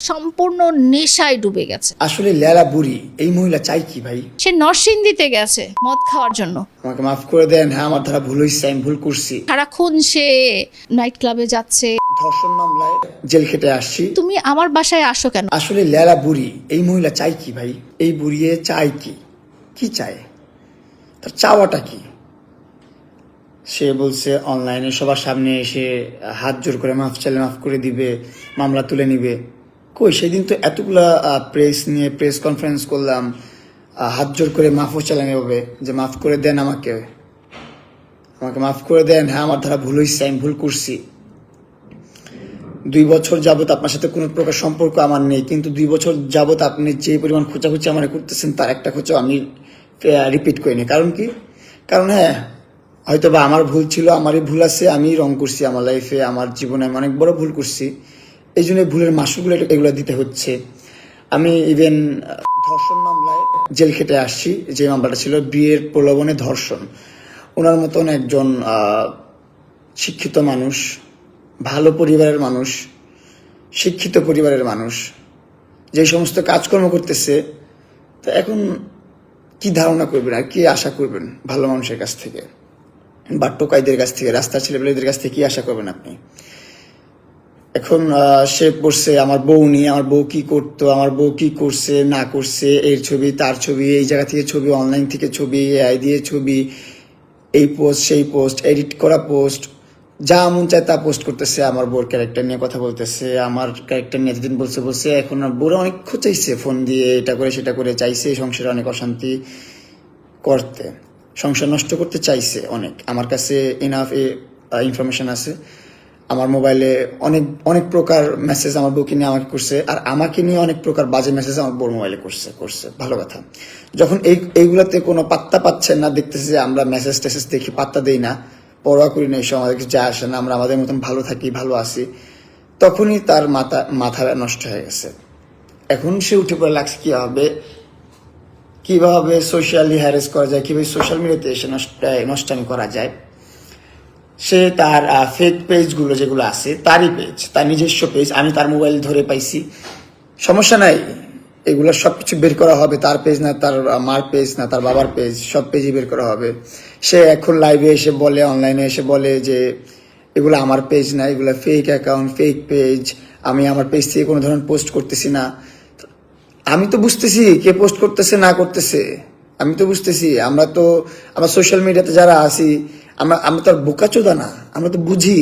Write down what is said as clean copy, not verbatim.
সম্পূর্ণ নেশায় ডুবে গেছে। আসলে লেলা বুড়ি, এই মহিলা চাই কি ভাই? সে নরসিংদীতে গেছে মদ খাওয়ার জন্য। আমাকে মাফ করে দেন, হ্যাঁ আমার দ্বারা ভুল হয়েছে, আমি ভুল করছি। সারাক্ষণ সে নাইট ক্লাবে যাচ্ছে। ধর্ষণ মামলায় জেল খেটে আসছি। তুমি আমার বাসায় আসো কেন? আসলে লেলা বুড়ি, এই মহিলা চাই কি ভাই? এই বুড়িয়ে চাই কি? কি চায়? তার চাওয়াটা কি? সে বলছে অনলাইনে সবার সামনে এসে হাত জোর করে মাফ চাইলে মাফ করে দিবে, মামলা তুলে নিবে। কই, সেদিন তো এতগুলা প্রেস নিয়ে প্রেস কনফারেন্স করলাম, হাত জোর করে মাফও চালানো হবে যে মাফ করে দেন, আমাকে মাফ করে দেন, হ্যাঁ আমার দ্বারা ভুল হয়েছে, আমি ভুল করছি। 2 বছর যাবত আপনার সাথে কোনো প্রকার সম্পর্ক আমার নেই, কিন্তু 2 বছর যাবত আপনি যে পরিমাণ খোঁচাখুচি আমার করতেছেন তার একটা খোঁচাও আমি রিপিট করিনি। কারণ কি? কারণ হ্যাঁ, হয়তো বা আমার ভুল ছিল, আমারই ভুল আছে, আমি রং করছি আমার লাইফে, আমার জীবনে আমি অনেক বড় ভুল করছি। এই জন্য ভুলের মাসুলগুলো এগুলো দিতে হচ্ছে। আমি ইভেন ধর্ষণ মামলায় জেল খেটে আসছি, যে মামলাটা ছিল বিয়ের প্রলোভনে ধর্ষণ। ওনার মতন একজন শিক্ষিত মানুষ, ভালো পরিবারের মানুষ, শিক্ষিত পরিবারের মানুষ যে সমস্ত কাজকর্ম করতেছে, তো এখন কি ধারণা করবেন আর কি আশা করবেন ভালো মানুষের কাছ থেকে বা টোকাইদের কাছ থেকে, রাস্তার ছেলেপেলেদের কাছ থেকে কি আশা করবেন আপনি? এখন সে পড়ছে আমার বউ নিয়ে, আমার বউ কি করতো, আমার বউ কি করছে না করছে, এর ছবি তার ছবি, এই জায়গা থেকে ছবি, অনলাইন থেকে ছবি, এআই দিয়ে ছবি, এই পোস্ট সেই পোস্ট, এডিট করা পোস্ট, যা মন চায় তা পোস্ট করতেছে। আমার বউর ক্যারেক্টার নিয়ে কথা বলতেছে, আমার ক্যারেক্টার নিয়ে এতদিন বলছে এখন বউরা অনেক খোঁচাইছে, ফোন দিয়ে এটা করে সেটা করে, চাইছে সংসারে অনেক অশান্তি করতে, সংসার নষ্ট করতে চাইছে অনেক। আমার কাছে ইনাফ ইনফরমেশন আছে, আমার মোবাইলে অনেক অনেক প্রকার মেসেজ আমার বউকে নিয়ে আমাকে করছে, আর আমাকে নিয়ে অনেক প্রকার বাজে মেসেজ আমার বউর মোবাইলে করছে। ভালো কথা, যখন এইগুলাতে কোনো পাত্তা পাচ্ছেন না, দেখতেছে যে আমরা মেসেজ টেসেজ দেখি, পাত্তা দেই না, পরোয়া করি না, এসব আমাদের কিছু যায় আসে না, আমরা আমাদের মতন ভালো থাকি, ভালো আছি, তখনই তার মাথা নষ্ট হয়ে গেছে। এখন সে উঠে পড়ে লাগছে কিভাবে সোশ্যালি হ্যারেস করা যায়, কিভাবে সোশ্যাল মিডিয়াতে এসে নষ্টামি করা যায়। সে তার ফেক পেজগুলো যেগুলো আছে, তারই পেজ, তার নিজস্ব পেজ, আমি তার মোবাইল ধরে পাইছি, সমস্যা নাই, এগুলো সবকিছু বের করা হবে। তার পেজ না, তার মার পেজ না, তার বাবার পেজ, সব পেজই বের করা হবে। সে এখন লাইভে এসে বলে, অনলাইনে এসে বলে যে এগুলো আমার পেজ না, এগুলো ফেক অ্যাকাউন্ট, ফেক পেজ, আমি আমার পেজ থেকে কোনো ধরনের পোস্ট করতেছি না। আমি তো বুঝতেছি কে পোস্ট করতেছে না করতেছে, আমি তো বুঝতেছি। আমরা সোশ্যাল মিডিয়াতে যারা আছি, আমরা তো আর বোকাচোদা না, আমরা তো বুঝি।